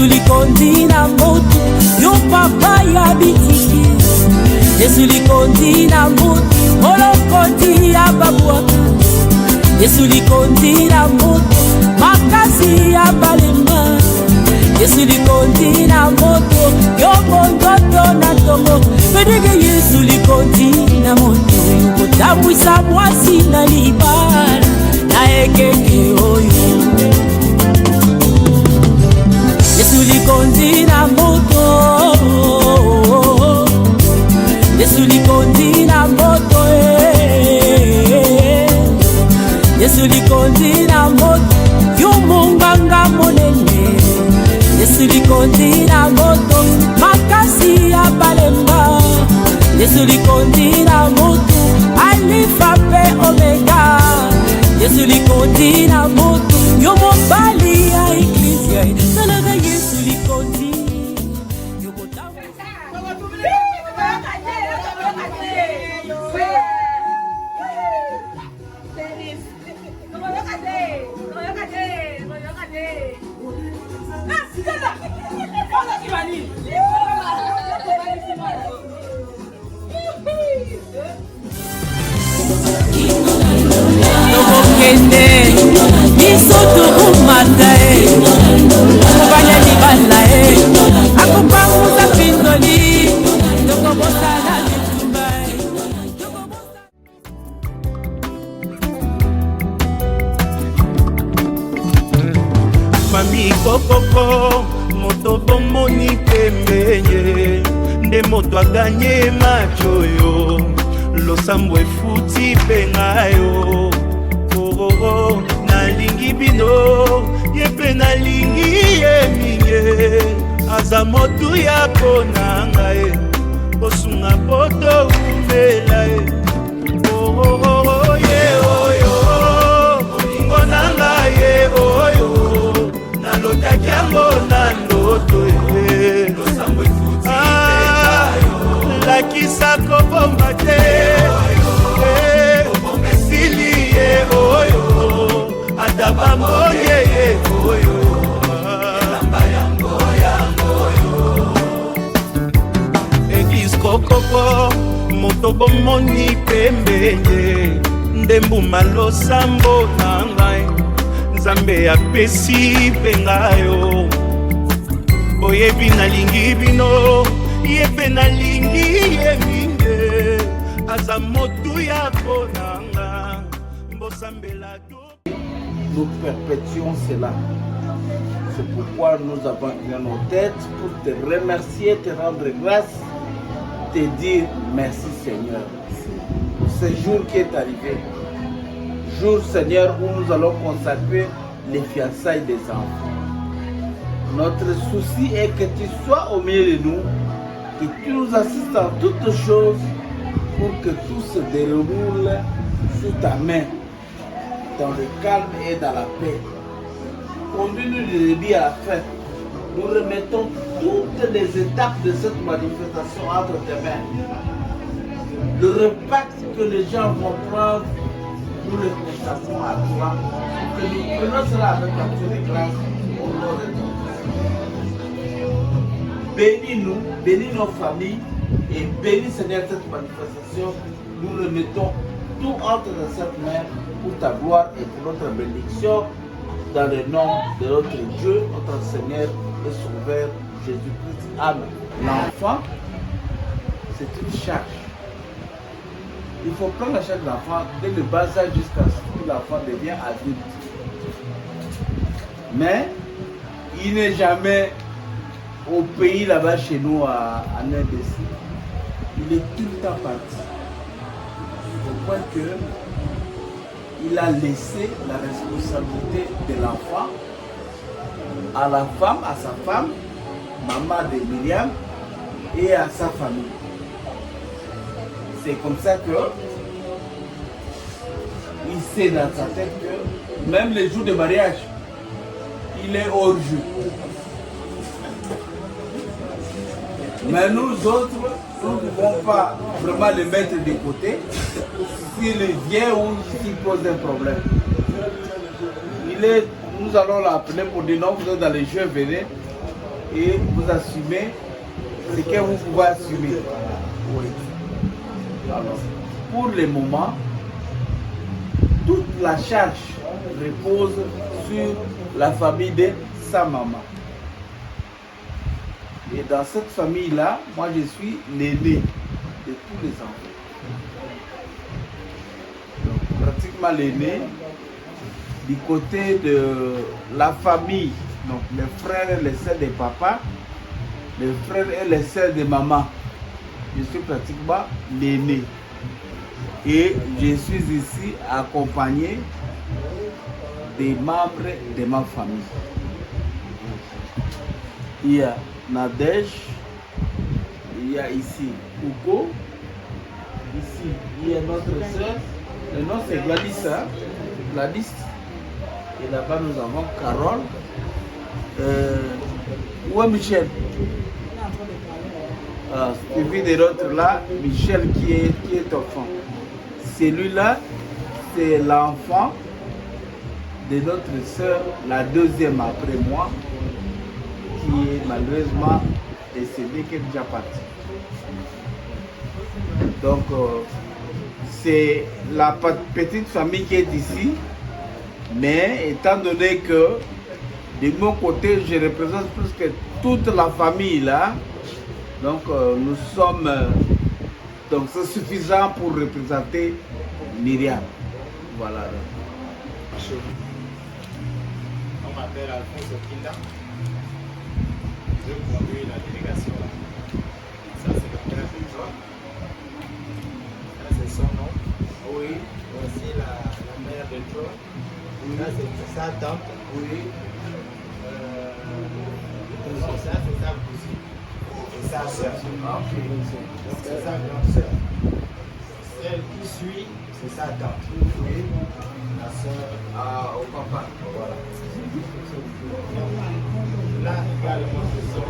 likondi na moto yo papa ya bitiki Yesu likondi na moto molokoti ya babwaka Yesu likondi na moto makasi ya balema Yesu likondi na moto yo mondoto na tongo Pedege Yesu likondi na moto yo kotamwisa mwasi na libala na ekeke oyo Yesu likondi na moto Yesu likondi na moto Yesu likondi na moto yo monganga monene Yesu likondi na moto makasi ya balemba Yesu likondi na moto alifa pe omega Yesu likondi na moto yo mobali ya eklezia Nalaga Yesu likondi yo botamu Kende misoto umata kubanya libala akupanguza pindoli tokobosa na mitumba Mami kokoko moto bomoni pembenye nde moto aganye machoyo losambo efuti pengayo nalingi bino yepe nalingi ye mingi aza motu ya pona ngai kosunga poto umela ye oyo olingo na ngai ye oyo nalotaki yango na ndoto ye lakisa kobomba te Adabamoye oyo elamba yango Eglise kokoko moto bomoni pembenye ndembuma losambo na ngai Nzambe apesi pengayo boyebi nalingi bino yepe nalingi ye mingi aza motu ya ponanga mbosambela Nous perpétuons cela. C'est pourquoi nous avons une nos têtes pour te remercier, te rendre grâce, te dire merci Seigneur. Pour ce jour qui est arrivé, jour Seigneur où nous allons consacrer les fiançailles des enfants. Notre souci est que tu sois au milieu de nous, que tu nous assistes en toutes choses pour que tout se déroule sous ta main, dans le calme et dans la paix. Conduis-nous du début à la fin. Nous remettons toutes les étapes de cette manifestation entre tes mains. Le repas que les gens vont prendre, nous le consagrons à toi. Que nous prenons cela avec action de grâce au nom de Dieu. Bénis-nous, bénis nos familles et bénis Seigneur cette manifestation. Nous remettons tout entre dans cette main pour ta gloire et pour notre bénédiction, dans le nom de notre Dieu, notre Seigneur et Sauveur Jésus-Christ. Amen. L'enfant, c'est une charge. Il faut prendre la charge de l'enfant dès le bas âge jusqu'à ce que l'enfant devient adulte. Mais il n'est jamais au pays là-bas chez nous à NDC. Il est tout le temps parti. Au point que il a laissé la responsabilité de l'enfant à la femme, à sa femme, maman de Myriam, et à sa famille. C'est comme ça que il sait dans sa tête que même les jours de mariage, il est hors jeu. Mais nous autres, nous ne pouvons pas vraiment le mettre de côté s'il vient ou s'il pose un problème. Nous allons l'appeler pour dire non, vous êtes dans les jeux, venez. et vous assumez ce que vous pouvez assumer. Oui. Alors, pour le moment, toute la charge repose sur la famille de sa maman. Et dans cette famille-là, moi je suis l'aîné de tous les enfants. Donc, pratiquement l'aîné du côté de la famille, donc les frères et les sœurs de papa, les frères et les sœurs de maman. Je suis pratiquement l'aîné. Et je suis ici accompagné des membres de ma famille. Il y a Nadège, il y a ici Hugo, ici il y a notre soeur, le nom c'est Gladys, hein? Gladys. Et là-bas nous avons Carole. Où est Michel? Suivi de l'autre là, Michel qui est enfant. Celui-là, c'est l'enfant de notre soeur, la deuxième après moi, qui est malheureusement décédée, qui est déjà partie. Donc, c'est la petite famille qui est ici, mais étant donné que de mon côté, je représente plus que toute la famille là, donc nous sommes, donc c'est suffisant pour représenter Myriam. Voilà. On m'appelle Alphonse Kinda. Je conduis la délégation là. Ça c'est le père de John. Ça c'est son nom. Oui. Voici la mère de John. Oui. Ça c'est sa tante. Oui. Ça c'est sa cousine. Et sa soeur. Ah, ok. C'est sa grande soeur. Celle qui suit, c'est sa tante. Oui. La soeur Au papa. Voilà. Là également, c'est sa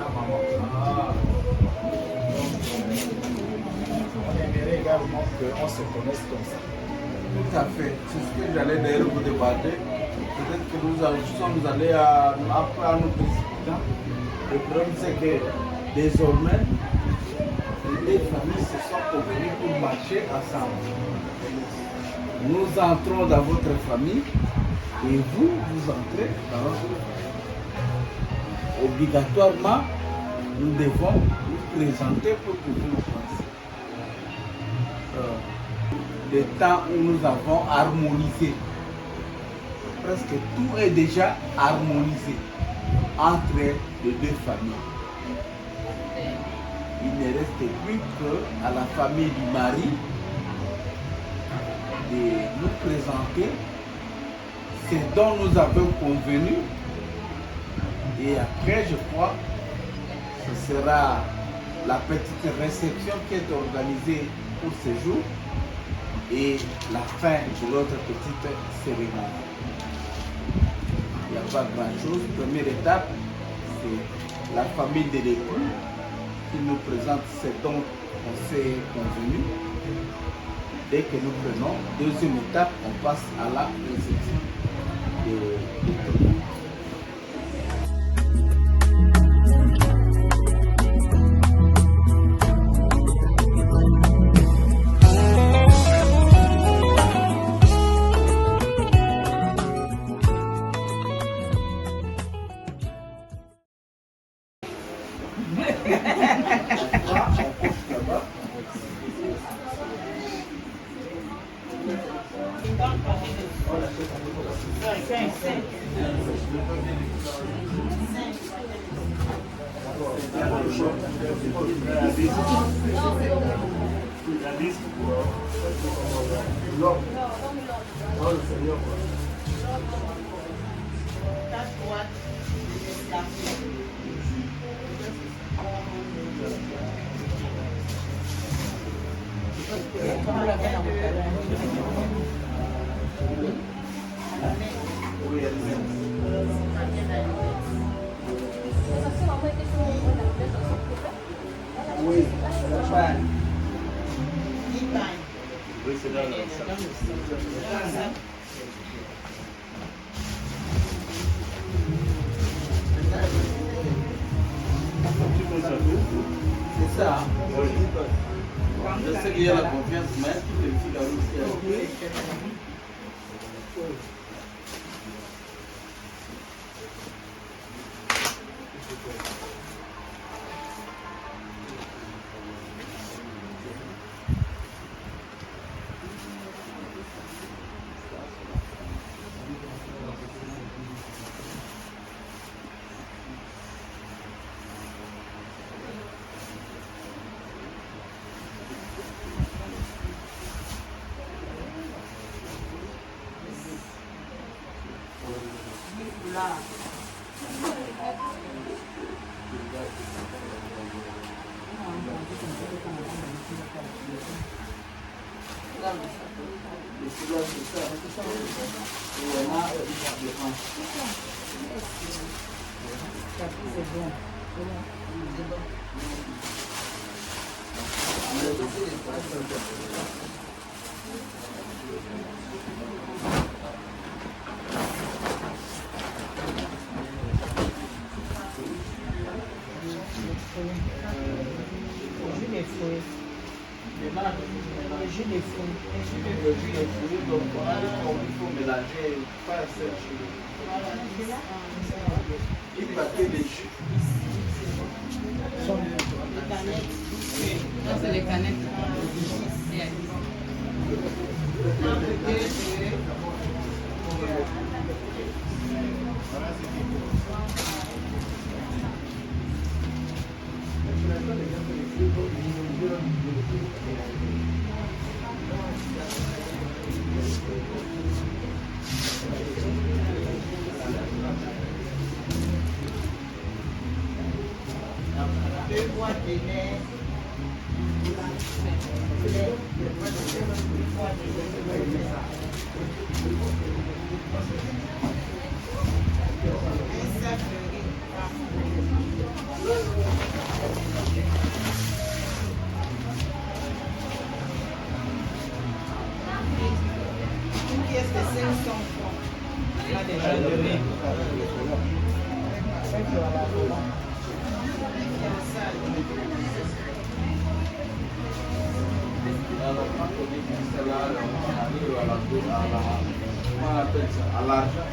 maman. Ah. On aimerait également qu'on se connaisse comme ça. Tout à fait. C'est ce que j'allais d'ailleurs vous demander. Peut-être que nous sommes allés à nous précipitant. Le problème c'est que désormais, les familles se sont convenues pour marcher ensemble. Nous entrons dans votre famille et vous entrez dans notre famille. Obligatoirement, nous devons vous présenter pour que vous nous connaissiez. Le temps où nous avons harmonisé, presque tout est déjà harmonisé entre les deux familles. Il ne reste plus qu'à la famille du mari de nous présenter ce dont nous avons convenu. Et après, je crois, ce sera la petite réception qui est organisée pour ce jour et la fin de notre petite cérémonie. Il n'y a pas grand-chose. Première étape, c'est la famille de l'époux qui nous présente ce dont on s'est convenu. Dès que nous prenons, deuxième étape, on passe à la réception de tout. Oui, c'est dans le ça. Je sais qu'il y a la confiance, mais tout les filles là aussi. C'est les canettes. Une pièce de 500 francs. Là déjà donné. À l'argent.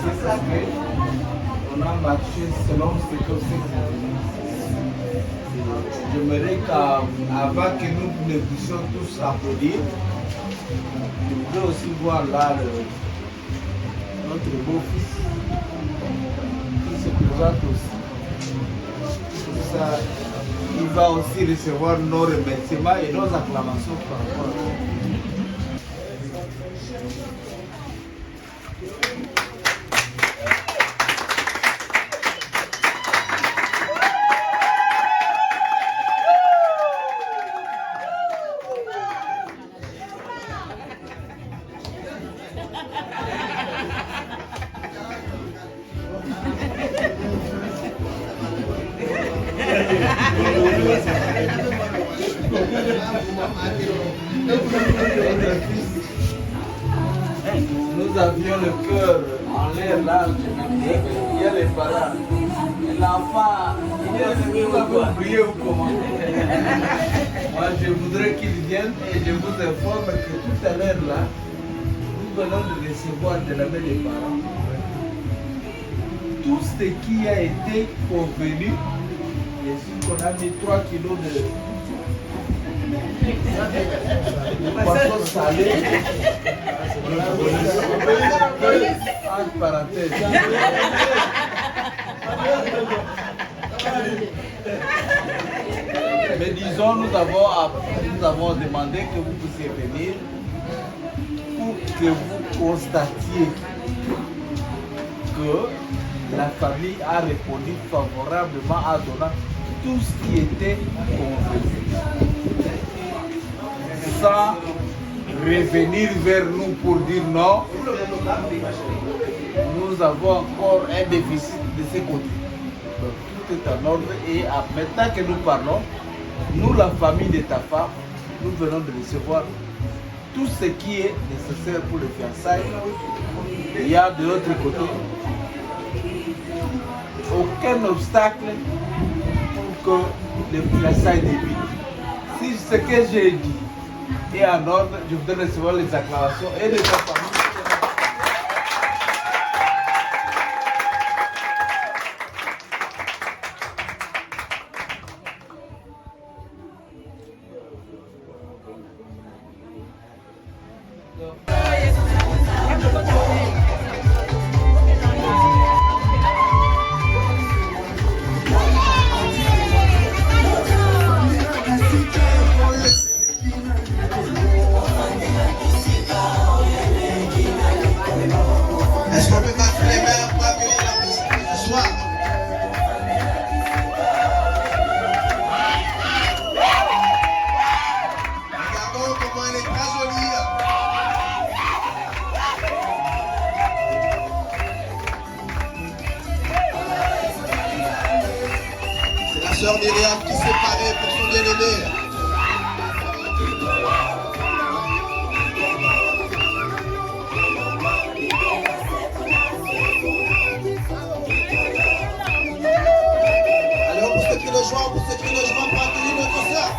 c'est ça qu'on a marché selon ce que c'est. J'aimerais qu'avant que nous ne puissions tous applaudir, je voudrais aussi voir là notre beau-fils qui se présente aussi. Pour ça, il va aussi recevoir nos remerciements et nos acclamations par rapport à ça. Nous avions le cœur en l'air là, il y a les parents. L'enfant, il va oublier ou comment. Moi, je voudrais qu'il vienne et je vous informe que tout à l'heure là, nous venons de recevoir de la main des parents tout ce qui a été convenu. Et si on a mis 3 kilos de poisson salé, entre parenthèses. Mais disons, nous avons demandé que vous puissiez venir pour que vous constatiez que la famille a répondu favorablement à donnant tout ce qui était convenu. Sans revenir vers nous pour dire non, nous avons encore un déficit de ce côté. Donc, tout est en ordre et maintenant que nous parlons, nous, la famille de ta femme, nous venons de recevoir tout ce qui est nécessaire pour le fiançailles. Il y a de l'autre côté aucun obstacle pour que le fiançailles débute. Si ce que j'ai dit est en ordre, je voudrais recevoir les acclamations et de ta famille. Est-ce qu'on peut battre les mains pour accueillir la visite ce soir? Regardons comment elle est très jolie. C'est la sœur Myriam qui s'est parée pour son bien-aimé. Pour ce cri de joie pour accueillir notre sœur.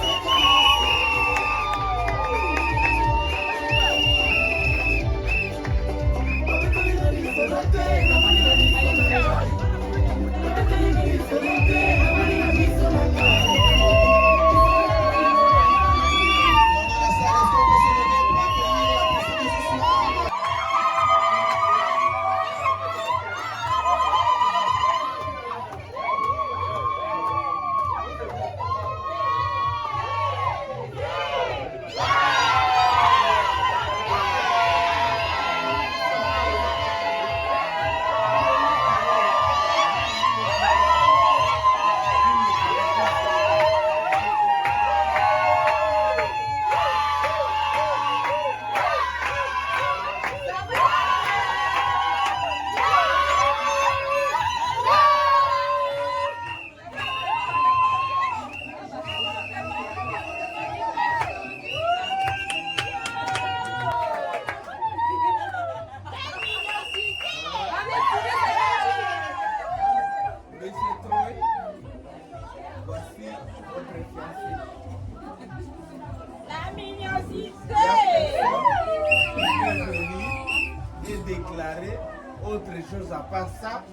autre chose à part ça,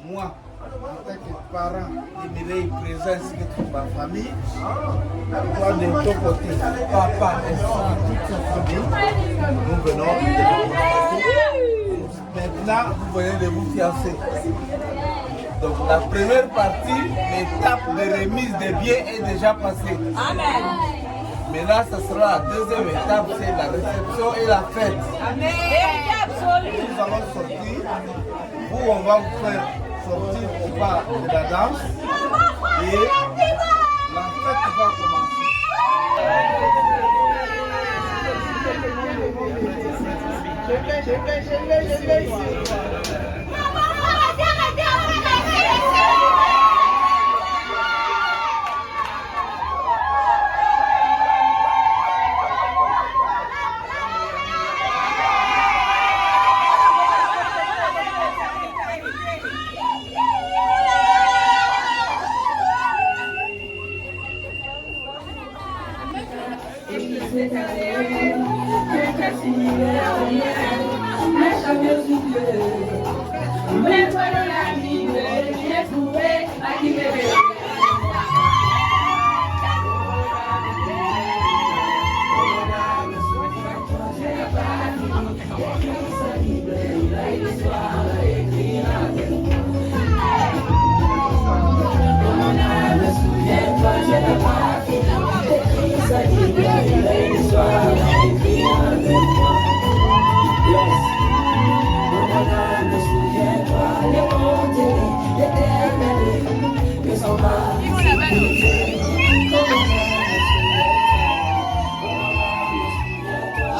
moi, en tant que parent de Mireille présent ainsi que toute ma famille, toi de ton côté, papa et soeur, toute sa famille, nous venons de vous. Maintenant, vous venez de vous fiancer. Donc la première partie, l'étape de remise des biens est déjà passée. Amen. Maintenant, ce sera la deuxième étape, c'est la réception et la fête. Amen. Nous allons sortir, où on va vous faire sortir au bas de la danse et la fête va commencer.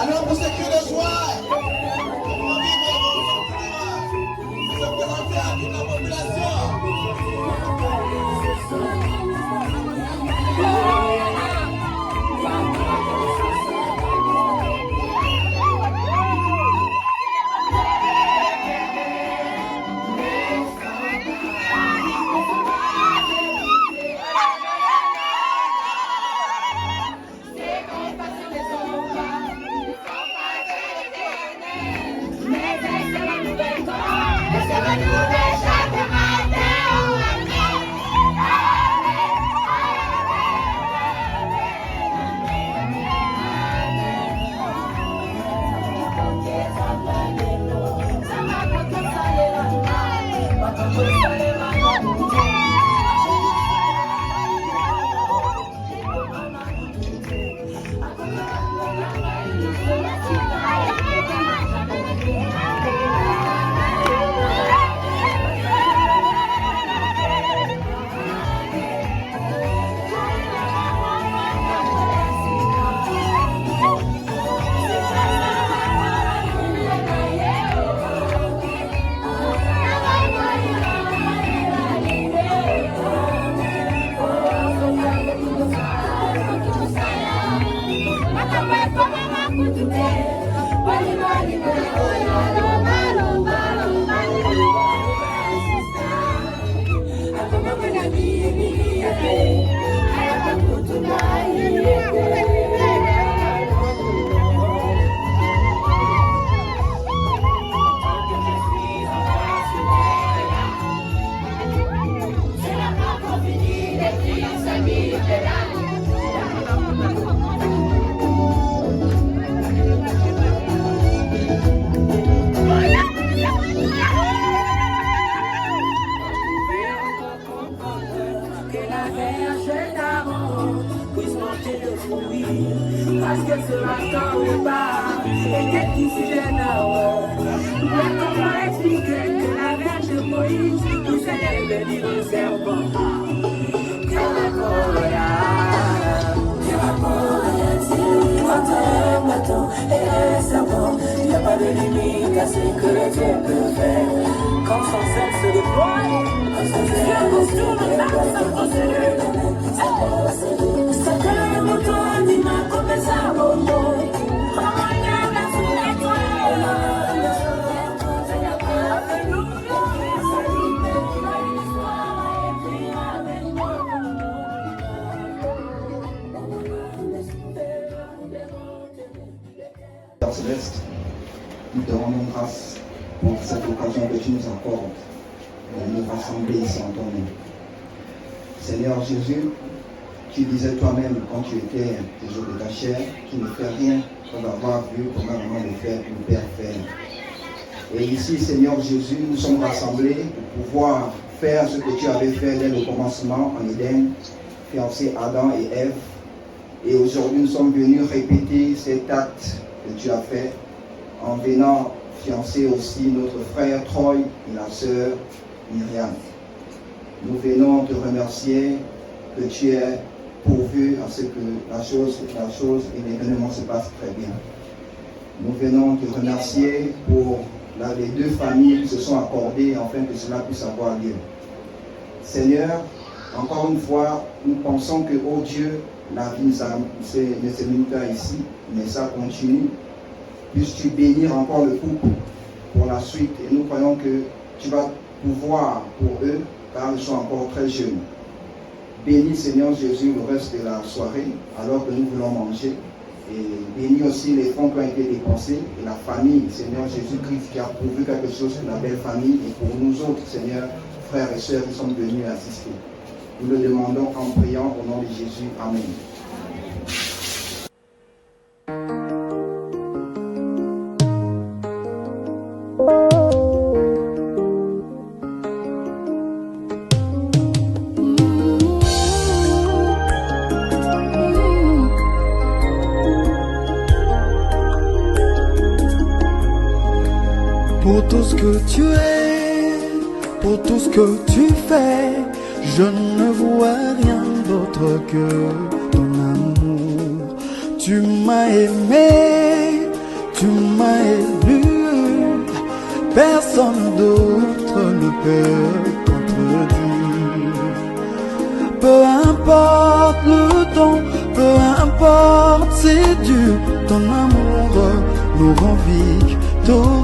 Alors pour ceux qui le soir, comment vivre vos sentiments, se présenter à toute la population. Parce que ce matin au bar était ici les Nawa. Mais comment expliquer que la Vierge Moïse nous allait venir au serpent? Et serpent, il n'y a pas de limite à ce que Dieu peut faire. Quand son sel se déploie, Dieu construit le lac sans procédure. Père Céleste, nous te rendons grâce pour cette occasion que tu nous accordes de nous rassembler ici en ton nom. Seigneur Jésus, tu disais toi-même quand tu étais toujours de ta chair, qu'il ne fait rien sans avoir vu comment vraiment le Père faire. Et ici, Seigneur Jésus, nous sommes rassemblés pour pouvoir faire ce que tu avais fait dès le commencement en Éden, fiancé Adam et Ève. Et aujourd'hui, nous sommes venus répéter cet acte que tu as fait en venant fiancer aussi notre frère Troy et la sœur Myriam. Nous venons te remercier que tu aies pourvu à ce que la chose et l'événement se passent très bien. Nous venons te remercier pour les deux familles qui se sont accordées afin que cela puisse avoir lieu. Seigneur, encore une fois, nous pensons que, oh Dieu, la vie ne se limite pas ici, mais ça continue. Puisses-tu bénir encore le couple pour la suite, et nous croyons que tu vas pouvoir pour eux, car ils sont encore très jeunes. Bénis, Seigneur Jésus, le reste de la soirée, alors que nous voulons manger. Et bénis aussi les fonds qui ont été dépensés et la famille, Seigneur Jésus-Christ, qui a prouvé quelque chose pour la belle famille et pour nous autres, Seigneur, frères et sœurs qui sont venus assister. Nous le demandons en priant au nom de Jésus. Amen. Pour tout ce que tu es, pour tout ce que tu fais, je ne vois rien d'autre que ton amour. Tu m'as aimé, tu m'as élu, personne d'autre ne peut contredire. Peu importe le temps, peu importe c'est dur, ton amour nous rend victorieux.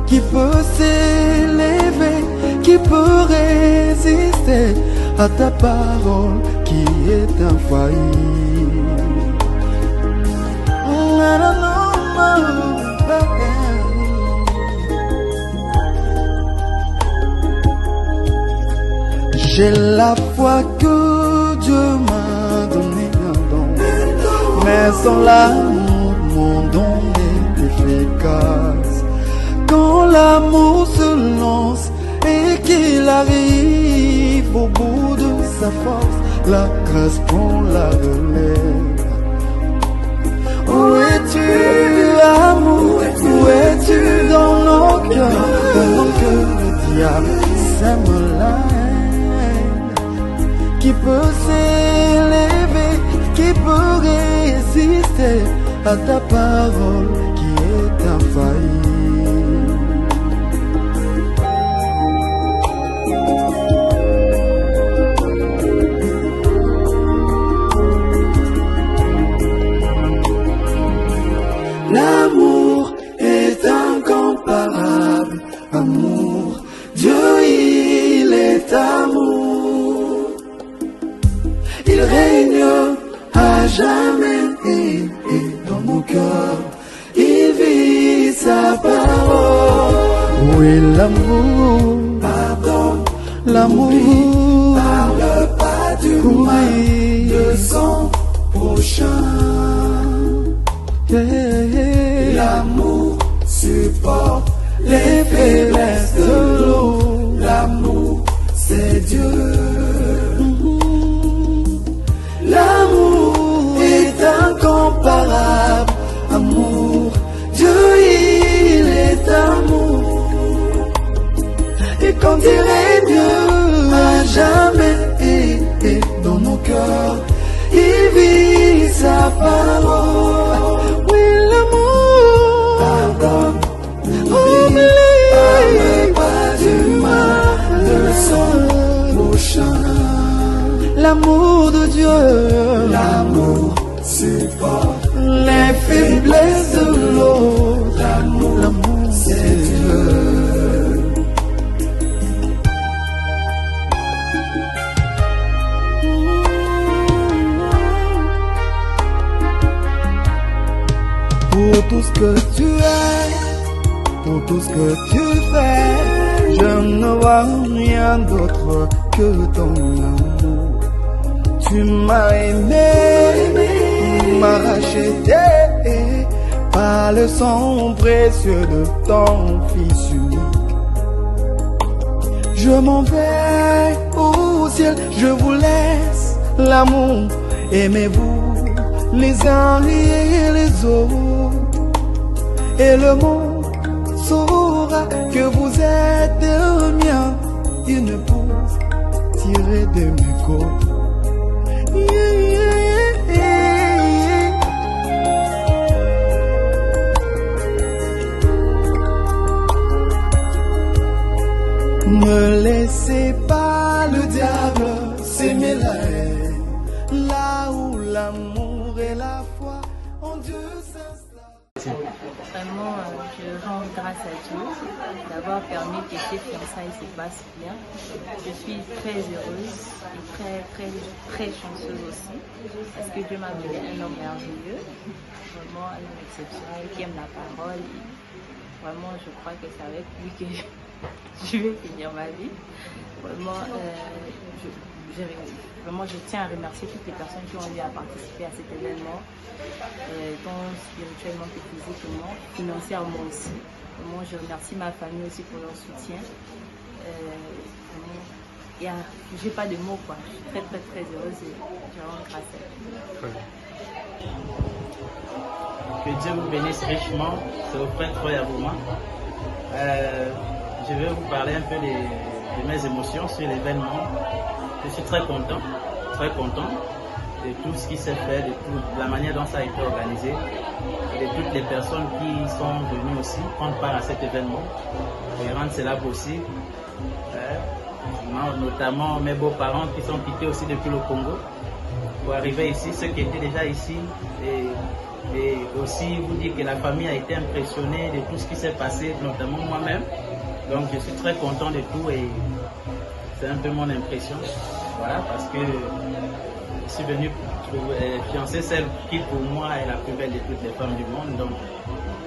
Qui peut s'élever, qui peut résister à ta parole qui est infaillible. J'ai la foi que Dieu m'a donné un don, mais sans l'amour, mon don est efficace. Quand l'amour se lance et qu'il arrive au bout de sa force, la grâce prend la relève. Où es-tu, amour? Où es-tu dans nos cœurs? Pendant que le diable sème la haine. Qui peut s'élever, qui peut résister à ta parole qui est infaillible? L'amour est incomparable, amour, Dieu il est amour. Il règne à jamais et dans nos cœurs, il vit sa parole. Oui, l'amour, pardon, l'amour, parle pas du mal de son prochain. L'amour supporte les faiblesses de l'eau. L'amour, c'est Dieu. L'amour est incomparable. Amour, Dieu, il est amour. Et quand il règne à jamais et dans nos cœurs, il vit sa parole. Oui, l'amour pardonne, oublie, parle pas du mal de son prochain. L'amour de Dieu, l'amour supporte les faiblesses de l'autre. L'amour, c'est Dieu. tout ce que tu fais. Je ne vois rien d'autre que ton amour. Tu m'as aimé, m'as racheté par le sang précieux de ton Fils unique. Je m'en vais au ciel, je vous laisse l'amour. Aimez-vous les uns et les autres, et le monde saura que vous êtes le mien, une épouse tirée de mes côtes. Ne laissez pas le diable s'aimer la haine, là où l'amour et la foi en Dieu s'installent. Vraiment, je rends grâce à Dieu d'avoir permis que ces fiançailles se passent bien. Je suis très heureuse et très chanceuse aussi, parce que Dieu m'a donné un homme merveilleux, vraiment un homme exceptionnel qui aime la parole. Vraiment, je crois que c'est avec lui que je vais finir ma vie. Vraiment, je tiens à remercier toutes les personnes qui ont eu à participer à cet événement, tant spirituellement que physiquement, financièrement aussi. Vraiment, je remercie ma famille aussi pour leur soutien. Je n'ai pas de mots, quoi. Je suis très heureuse et je rends grâce à Dieu. Que Dieu vous bénisse richement, c'est au prêtre Roy Abouma. Je vais vous parler un peu de mes émotions sur l'événement. Je suis très content de tout ce qui s'est fait, de la manière dont ça a été organisé, de toutes les personnes qui sont venues aussi prendre part à cet événement et rendre cela possible. Notamment mes beaux-parents qui sont quittés aussi depuis le Congo pour arriver ici, ceux qui étaient déjà ici. Et aussi vous dire que la famille a été impressionnée de tout ce qui s'est passé, notamment moi-même. Donc je suis très content de tout et c'est un peu mon impression. Voilà, parce que je suis venu fiancer celle qui pour moi est la plus belle de toutes les femmes du monde. Donc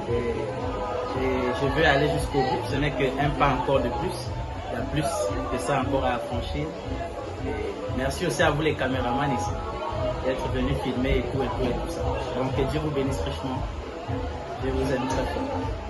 je veux aller jusqu'au bout. Ce n'est qu'un pas encore de plus. Il y a plus que ça encore à franchir. Et merci aussi à vous les caméramans ici d'être venus filmer et tout ça. Donc que Dieu vous bénisse richement. Je vous aime très fort.